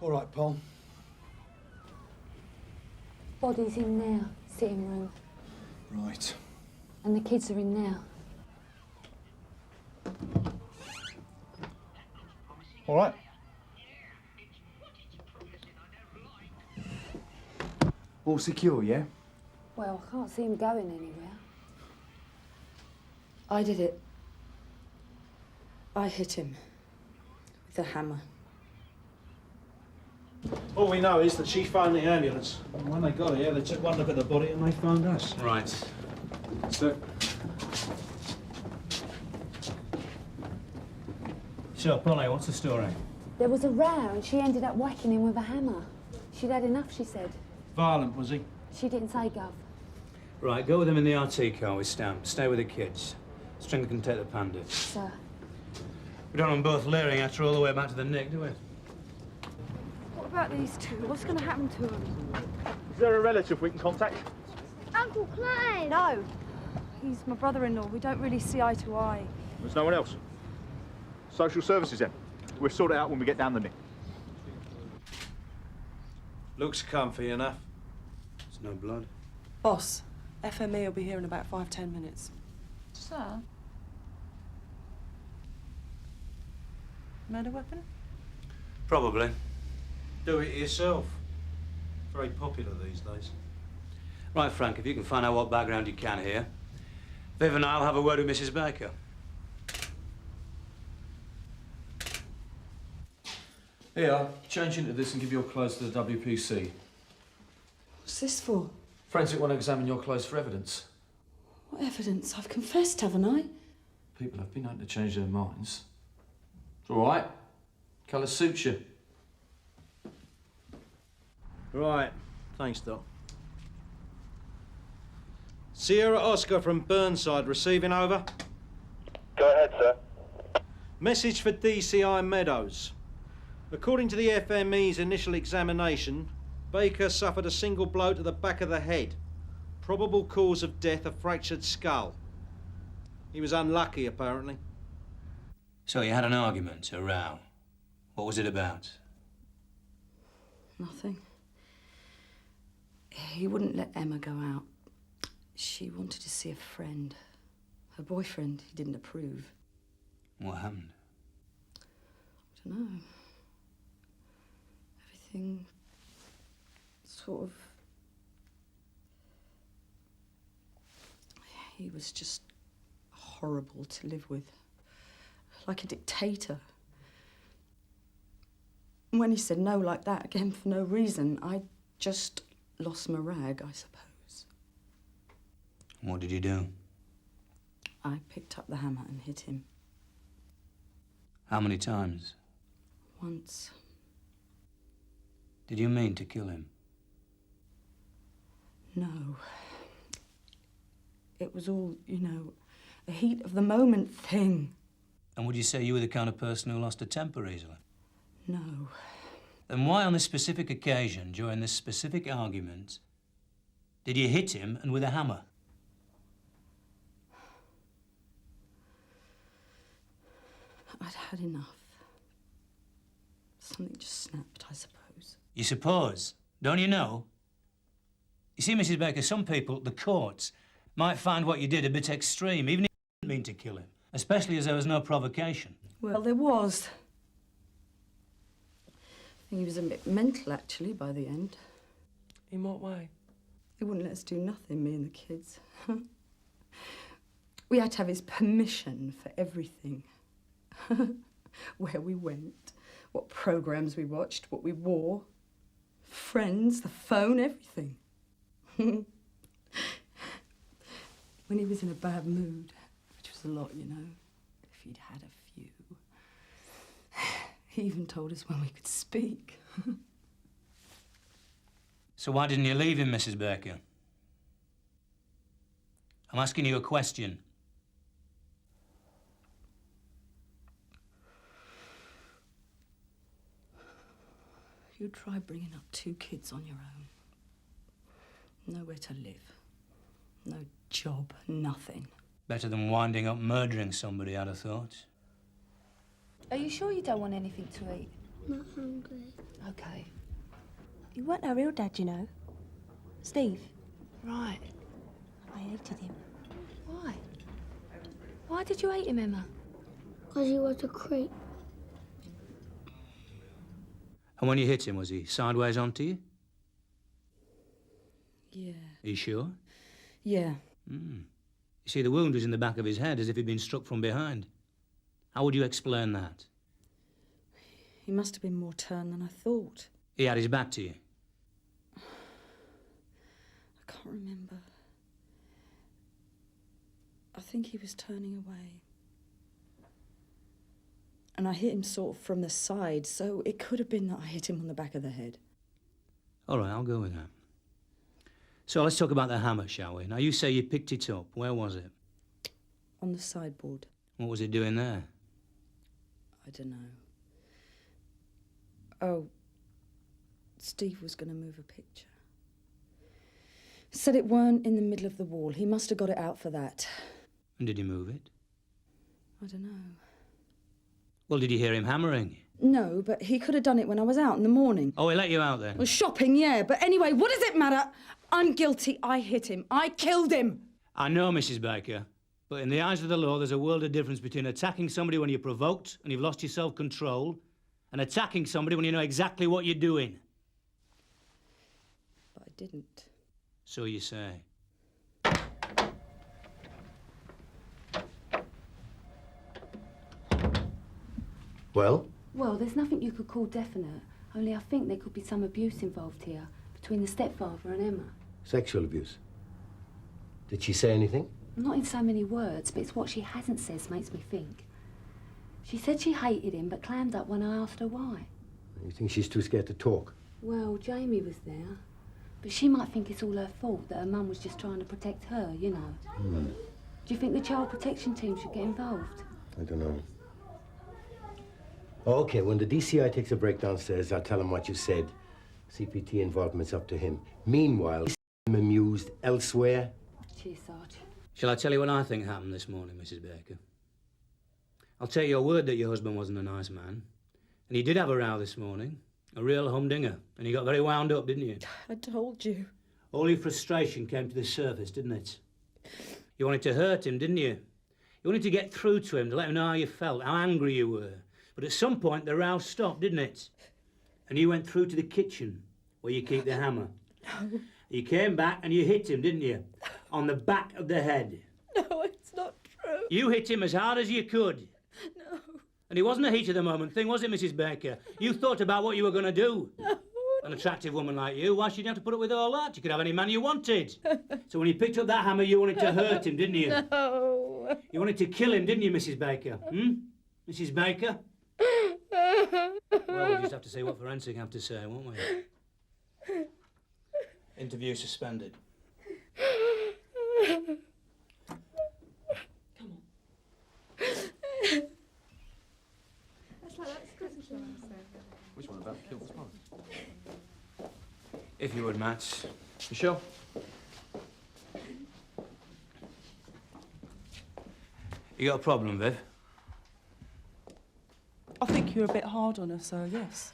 All right, Paul. Body's in there, sitting room. Right. And the kids are in there. All right. All secure, yeah? Well, I can't see him going anywhere. I did it. I hit him with a hammer. All we know is that she phoned the ambulance. And when they got here, they took one look at the body and they phoned us. Right. So, Polly, what's the story? There was a row and she ended up whacking him with a hammer. She'd had enough, she said. Violent, was he? She didn't say, Gov. Right, go with them in the RT car with Stamp. Stay with the kids. Stringer can take the Pandit. Sir. We don't want them both leering after all the way back to the Nick, do we? What about these two? What's going to happen to them? Is there a relative we can contact? Uncle Klein! No. He's my brother-in-law. We don't really see eye to eye. There's no one else. Social services then. We'll sort it out when we get down the Nick. Looks comfy enough. There's no blood. Boss, FME will be here in about 5-10 minutes. Sir? Murder weapon? Probably. Do it yourself. Very popular these days. Right, Frank, if you can find out what background you can here, Viv and I'll have a word with Mrs. Baker. Here, change into this and give your clothes to the W.D.C. What's this for? Forensic want to examine your clothes for evidence. What evidence? I've confessed, haven't I? People have been known to change their minds. It's all right. Colour suits you. Right. Thanks, Doc. Sierra Oscar from Burnside receiving over. Go ahead, sir. Message for D.C.I. Meadows. According to the FME's initial examination, Baker suffered a single blow to the back of the head. Probable cause of death, a fractured skull. He was unlucky, apparently. So you had an argument, a row. What was it about? Nothing. He wouldn't let Emma go out. She wanted to see a friend. Her boyfriend, he didn't approve. What happened? I don't know. Everything sort of... He was just horrible to live with. Like a dictator. When he said no like that, again for no reason, I just lost my rag, I suppose. What did you do? I picked up the hammer and hit him. How many times? Once. Did you mean to kill him? No. It was all, you know, a heat of the moment thing. And would you say you were the kind of person who lost a temper easily? No. Then why on this specific occasion, during this specific argument, did you hit him and with a hammer? I'd had enough. Something just snapped, I suppose. You suppose? Don't you know? You see, Mrs. Baker, some people, the courts, might find what you did a bit extreme, even if you didn't mean to kill him, especially as there was no provocation. Well, there was. I think he was a bit mental, actually, by the end. In what way? He wouldn't let us do nothing, me and the kids. We had to have his permission for everything. Where we went, what programmes we watched, what we wore, friends, the phone, everything. When he was in a bad mood, which was a lot, you know, if he'd had a few, he even told us when we could speak. So why didn't you leave him, Mrs. Baker? I'm asking you a question. You try bringing up 2 kids on your own. Nowhere to live. No job, nothing. Better than winding up murdering somebody, I'd have thought. Are you sure you don't want anything to eat? Not hungry. Okay. He weren't a real dad, you know. Steve. Right. I hated him. Why? Why did you hate him, Emma? Because he was a creep. And when you hit him, was he sideways onto you? Yeah. Are you sure? Yeah. You see, the wound was in the back of his head, as if he'd been struck from behind. How would you explain that? He must have been more turned than I thought. He had his back to you? I can't remember. I think he was turning away. And I hit him sort of from the side, so it could have been that I hit him on the back of the head. All right, I'll go with that. So let's talk about the hammer, shall we? Now, you say you picked it up. Where was it? On the sideboard. What was it doing there? I don't know. Oh, Steve was going to move a picture. Said it weren't in the middle of the wall. He must have got it out for that. And did he move it? I don't know. Well, did you hear him hammering? No, but he could have done it when I was out in the morning. Oh, he let you out then? Well, shopping, yeah. But anyway, what does it matter? I'm guilty. I hit him. I killed him. I know, Mrs. Baker. But in the eyes of the law, there's a world of difference between attacking somebody when you're provoked and you've lost your self-control and attacking somebody when you know exactly what you're doing. But I didn't. So you say. Well? Well, there's nothing you could call definite. Only I think there could be some abuse involved here between the stepfather and Emma. Sexual abuse? Did she say anything? Not in so many words, but it's what she hasn't said makes me think. She said she hated him, but clammed up when I asked her why. You think she's too scared to talk? Well, Jamie was there. But she might think it's all her fault, that her mum was just trying to protect her, you know. Do you think the child protection team should get involved? I don't know. Okay, when the D.C.I. takes a break downstairs, I'll tell him what you said. CPT involvement's up to him. Meanwhile, I'm amused elsewhere. Cheers, Sarge. Shall I tell you what I think happened this morning, Mrs. Baker? I'll take your word that your husband wasn't a nice man. And he did have a row this morning. A real humdinger. And he got very wound up, didn't you? I told you. All your frustration came to the surface, didn't it? You wanted to hurt him, didn't you? You wanted to get through to him, to let him know how you felt, how angry you were. But at some point, the row stopped, didn't it? And you went through to the kitchen, where you keep the hammer. No. You came back and you hit him, didn't you? On the back of the head. No, it's not true. You hit him as hard as you could. No. And it wasn't a heat of the moment thing, was it, Mrs. Baker? You thought about what you were going to do. No. An attractive woman like you, why should you have to put up with all that? You could have any man you wanted. So when you picked up that hammer, you wanted to hurt him, didn't you? No. You wanted to kill him, didn't you, Mrs. Baker? Mrs. Baker? Well, we'll just have to see what forensic have to say, won't we? Interview suspended. Come on. Which one about killed tomorrow? If you would, Matt. Michelle? You got a problem, Viv? I think you're a bit hard on her, so yes.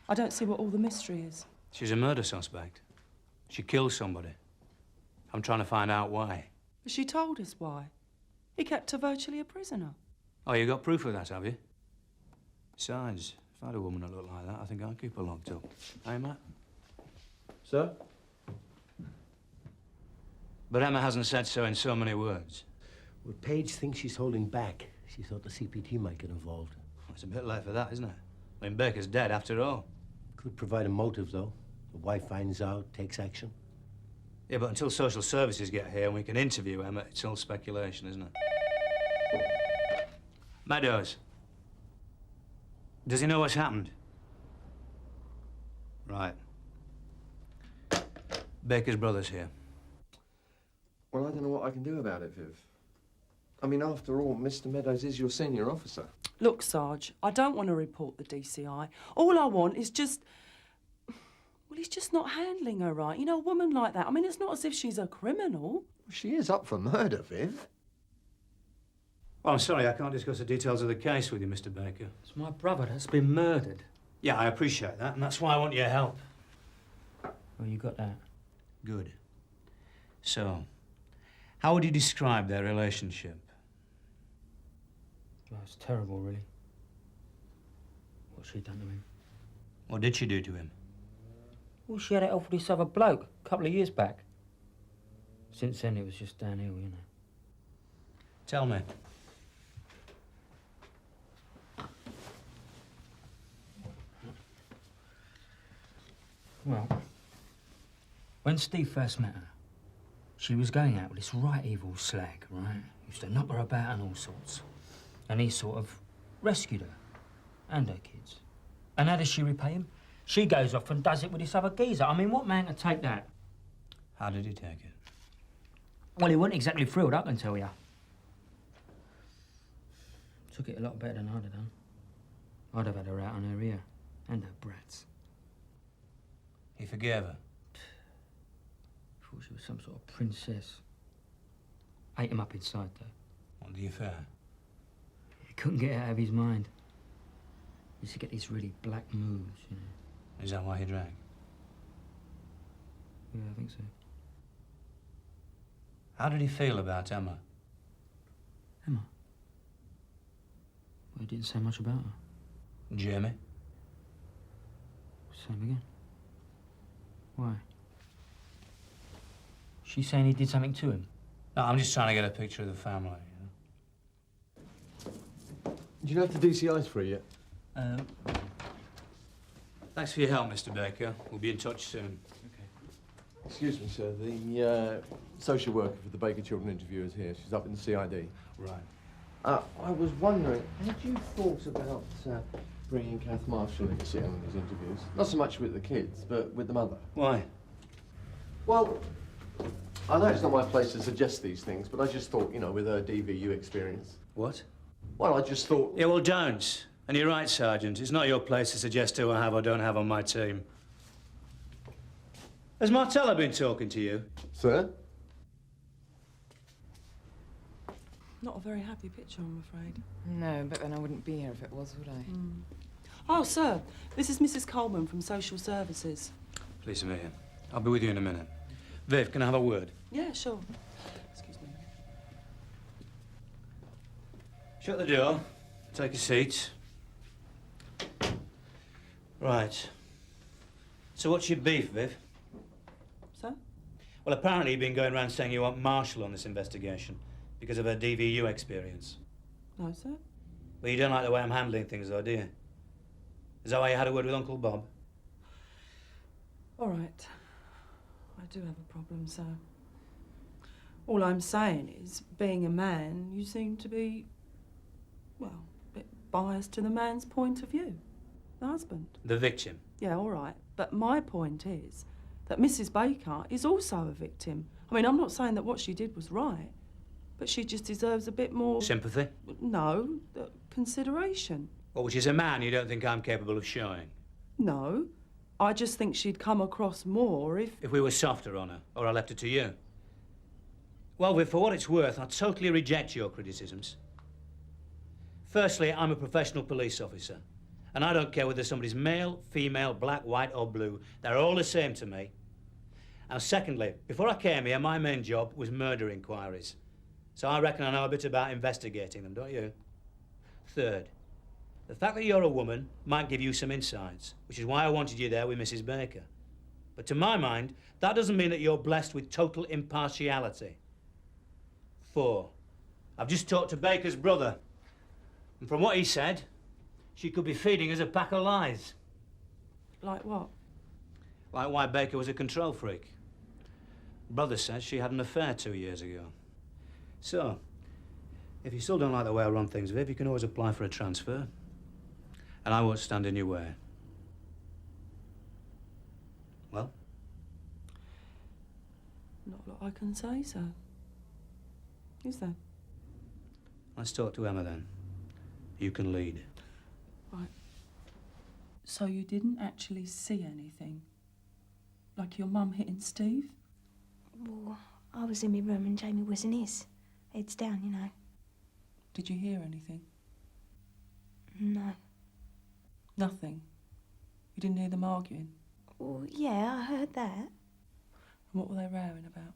I don't see what all the mystery is. She's a murder suspect. She killed somebody. I'm trying to find out why. But she told us why. He kept her virtually a prisoner. Oh, you got proof of that, have you? Besides, if I had a woman that looked like that, I think I'd keep her locked up. Hey, Matt? Sir? But Emma hasn't said so in so many words. Well, Paige thinks she's holding back. She thought the CPT might get involved. It's a bit late for that, isn't it? I mean, Baker's dead after all. Could provide a motive, though. The wife finds out, takes action. Yeah, but until social services get here and we can interview Emma, it's all speculation, isn't it? Meadows. Does he know what's happened? Right. Baker's brother's here. Well, I don't know what I can do about it, Viv. I mean, after all, Mr. Meadows is your senior officer. Look, Sarge, I don't want to report the D.C.I. All I want is just... Well, he's just not handling her right. You know, a woman like that, I mean, it's not as if she's a criminal. She is up for murder, Viv. Well, I'm sorry, I can't discuss the details of the case with you, Mr. Baker. It's my brother that's been murdered. Yeah, I appreciate that, and that's why I want your help. Well, you got that? Good. So, how would you describe their relationship? Well, it's terrible, really. What she done to him. What did she do to him? Well, she had it off with this other bloke a couple of years back. Since then, it was just downhill, you know. Tell me. Well, when Steve first met her, she was going out with this right evil slag, right? Used to knock her about and all sorts. And he sort of rescued her and her kids. And how does she repay him? She goes off and does it with this other geezer. I mean, what man could take that? How did he take it? Well, he wasn't exactly thrilled, I can tell you. Took it a lot better than I'd have done. I'd have had her out on her ear. And her brats. He forgave her? Thought she was some sort of princess. Ate him up inside, though. What, the affair? He couldn't get it out of his mind. He used to get these really black moods, you know. Is that why he drank? Yeah, I think so. How did he feel about Emma? Emma? Well, he didn't say much about her. Jamie? Same again. Why? She's saying he did something to him? No, I'm just trying to get a picture of the family, you know? Do you know if the D.C.I's free yet? Thanks for your help, Mr. Baker. We'll be in touch soon. Excuse me, sir. The social worker for the Baker Children interview is here. She's up in the CID. Right. I was wondering, had you thought about bringing Kath Marshall in to see on these interviews? Not so much with the kids, but with the mother. Why? Well, I know it's not my place to suggest these things, but I just thought, you know, with her DVU experience. What? Well, I just thought... Yeah, well, don't. And you're right, Sergeant. It's not your place to suggest who I have or don't have on my team. Has Martella been talking to you? Sir? Not a very happy picture, I'm afraid. No, but then I wouldn't be here if it was, would I? Oh, sir, this is Mrs. Coleman from Social Services. Pleased to meet you. I'll be with you in a minute. Viv, can I have a word? Yeah, sure. Excuse me. Shut the door. Take a seat. Right. So what's your beef, Viv? Sir? Well, apparently you've been going around saying you want Marshall on this investigation because of her DVU experience. No, sir. Well, you don't like the way I'm handling things, though, do you? Is that why you had a word with Uncle Bob? All right. I do have a problem, sir. All I'm saying is, being a man, you seem to be, well, a bit biased to the man's point of view. The husband. The victim. Yeah, all right. But my point is that Mrs. Baker is also a victim. I mean, I'm not saying that what she did was right, but she just deserves a bit more... Sympathy? No, consideration. Well, which is a man you don't think I'm capable of showing? No. I just think she'd come across more if... If we were softer on her, or I left it to you. Well, Viv, for what it's worth, I totally reject your criticisms. Firstly, I'm a professional police officer, and I don't care whether somebody's male, female, black, white, or blue. They're all the same to me. And secondly, before I came here, my main job was murder inquiries. So I reckon I know a bit about investigating them, don't you? Third, the fact that you're a woman might give you some insights, which is why I wanted you there with Mrs. Baker. But to my mind, that doesn't mean that you're blessed with total impartiality. 4, I've just talked to Baker's brother, and from what he said, she could be feeding us a pack of lies. Like what? Like why Baker was a control freak. Brother says she had an affair 2 years ago. So, if you still don't like the way I run things, Viv, you can always apply for a transfer. And I won't stand in your way. Well? Not a lot I can say, sir. Is there? Let's talk to Emma then. You can lead. Right. So you didn't actually see anything? Like your mum hitting Steve? Well, I was in my room and Jamie was in his. Heads down, you know. Did you hear anything? No. Nothing? You didn't hear them arguing? Well, yeah, I heard that. And what were they rowing about?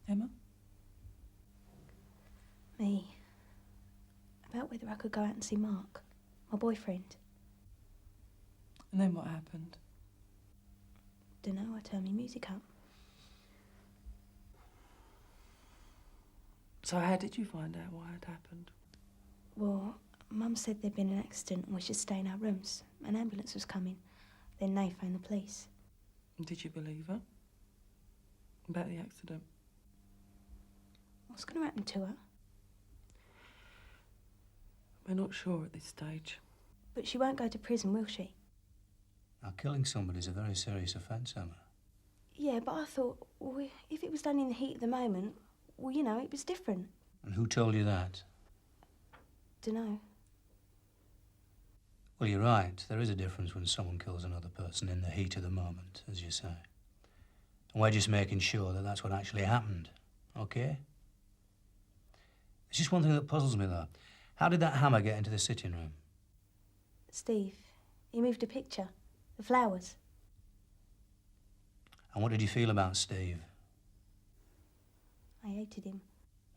Emma? Me. About whether I could go out and see Mark, my boyfriend. And then what happened? Dunno, I turned my music up. So how did you find out what had happened? Well, Mum said there'd been an accident and we should stay in our rooms. An ambulance was coming. Then they phoned the police. And did you believe her? About the accident? What's going to happen to her? We're not sure at this stage. But she won't go to prison, will she? Now, killing somebody is a very serious offence, Emma. Yeah, but I thought, well, if it was done in the heat of the moment, well, you know, it was different. And who told you that? Dunno. Well, you're right. There is a difference when someone kills another person in the heat of the moment, as you say. And we're just making sure that that's what actually happened, OK? There's just one thing that puzzles me, though. How did that hammer get into the sitting room? Steve, he moved a picture. The flowers. And what did you feel about Steve? I hated him.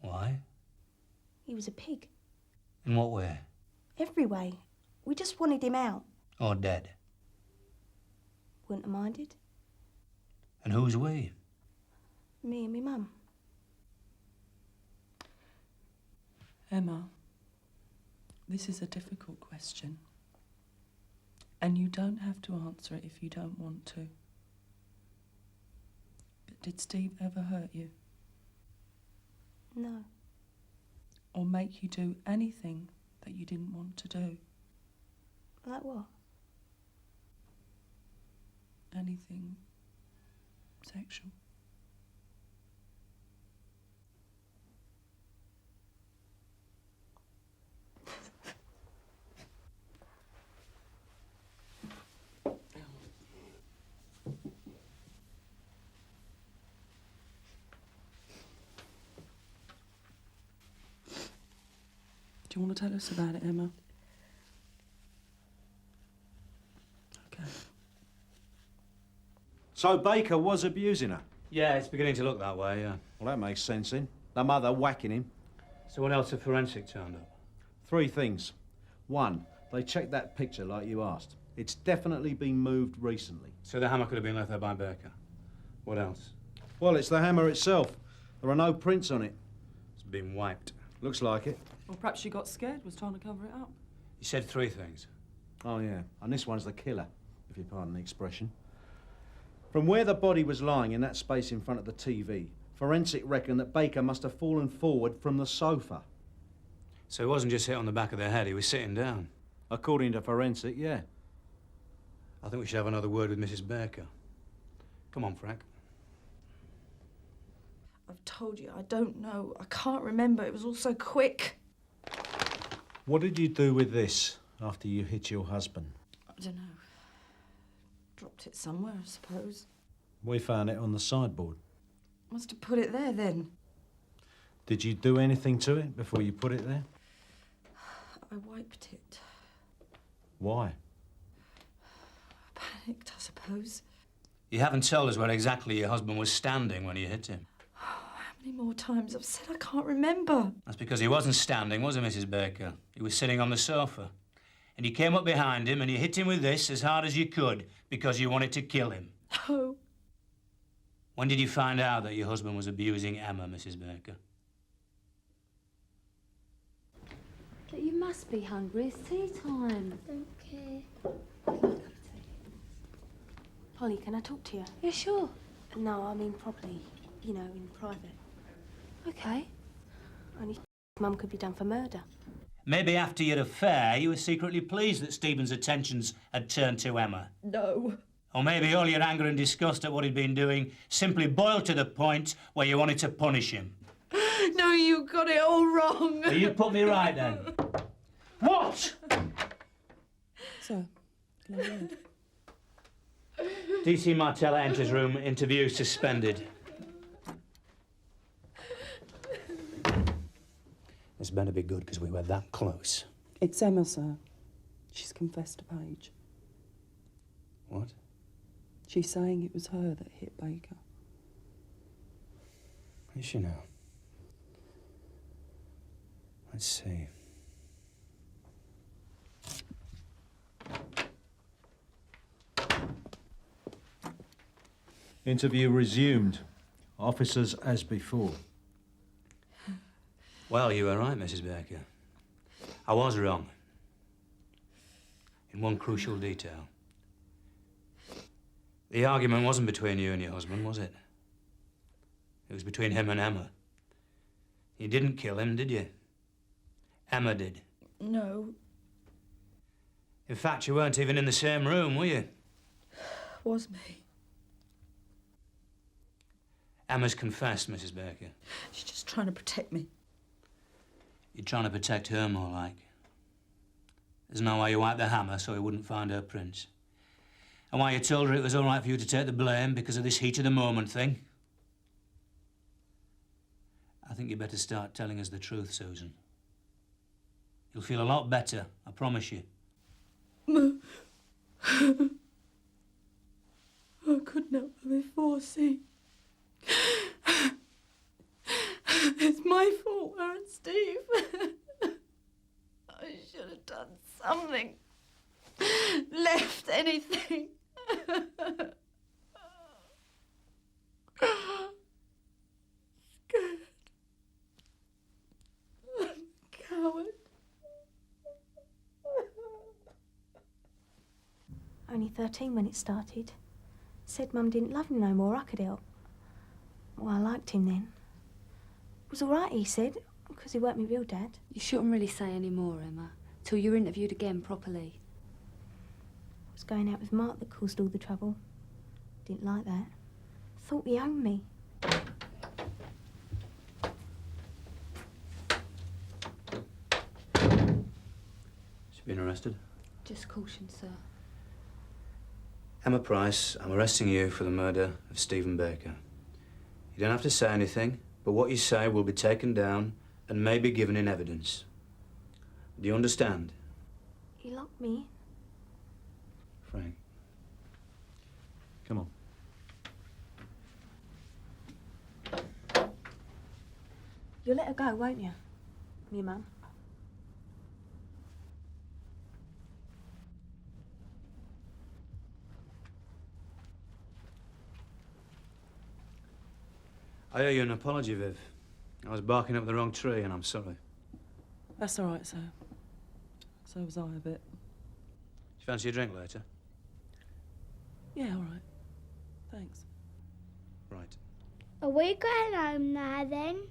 Why? He was a pig. In what way? Every way. We just wanted him out. Or dead? Wouldn't have minded. And who's we? Me and me mum. Emma, this is a difficult question. And you don't have to answer it if you don't want to. But did Steve ever hurt you? No. Or make you do anything that you didn't want to do? Like what? Anything sexual? Do you want to tell us about it, Emma? Okay. So Baker was abusing her? Yeah, it's beginning to look that way, yeah. Well, that makes sense then. The mother whacking him. So when else a forensic turned up? 3 things. 1, they checked that picture like you asked. It's definitely been moved recently. So the hammer could have been left there by Baker. What else? Well, it's the hammer itself. There are no prints on it. It's been wiped. Looks like it. Or perhaps she got scared, was trying to cover it up. You said 3 things. Oh, yeah. And this one's the killer, if you pardon the expression. From where the body was lying in that space in front of the TV, forensic reckon that Baker must have fallen forward from the sofa. So he wasn't just hit on the back of the head, he was sitting down. According to forensic, yeah. I think we should have another word with Mrs. Baker. Come on, Frank. I've told you, I don't know. I can't remember. It was all so quick. What did you do with this after you hit your husband? I don't know. Dropped it somewhere, I suppose. We found it on the sideboard. Must have put it there then. Did you do anything to it before you put it there? I wiped it. Why? Panicked, I suppose. You haven't told us where exactly your husband was standing when you hit him. How many more times I've said I can't remember? That's because he wasn't standing, was he, Mrs. Baker? He was sitting on the sofa. And you came up behind him and you hit him with this as hard as you could because you wanted to kill him. No. When did you find out that your husband was abusing Emma, Mrs. Baker? But you must be hungry. It's tea time. Don't care. Polly, can I talk to you? Yeah, sure. No, I mean properly. You know, in private. Okay. Only Mum could be done for murder. Maybe after your affair, you were secretly pleased that Stephen's attentions had turned to Emma. No. Or maybe all your anger and disgust at what he'd been doing simply boiled to the point where you wanted to punish him. No, you got it all wrong. Well, you put me right, then. What? So, can I leave? D.C. Martella enters room, interview suspended. This better be good, because we were that close. It's Emma, sir. She's confessed to Paige. What? She's saying it was her that hit Baker. Is she now? Let's see. Interview resumed. Officers as before. Well, you were right, Mrs. Baker. I was wrong. In one crucial detail. The argument wasn't between you and your husband, was it? It was between him and Emma. You didn't kill him, did you? Emma did. No. In fact, you weren't even in the same room, were you? Was me. Emma's confessed, Mrs. Baker. She's just trying to protect me. You're trying to protect her, more like. There's no way you wiped the hammer so he wouldn't find her prints. And why you told her it was all right for you to take the blame because of this heat-of-the-moment thing. I think you better start telling us the truth, Susan. You'll feel a lot better, I promise you. I couldn't help her before, see? It's my fault, her and Steve. I should have done something. Left anything. Scared. Coward. Only 13 when it started. Said Mum didn't love him no more, I could help. Well, I liked him then. It was all right, he said, because he weren't my real dad. You shouldn't really say any more, Emma, till you're interviewed again properly. It was going out with Mark that caused all the trouble. Didn't like that. Thought he owned me. She's been arrested? Just caution, sir. Emma Price, I'm arresting you for the murder of Stephen Baker. You don't have to say anything, but what you say will be taken down and may be given in evidence. Do you understand? He locked me. Frank. Come on. You'll let her go, won't you? Me, Mum. I owe you an apology, Viv. I was barking up the wrong tree, and I'm sorry. That's all right, sir. So was I a bit. Do you fancy a drink later? Yeah, all right. Thanks. Right. Are we going home now, then?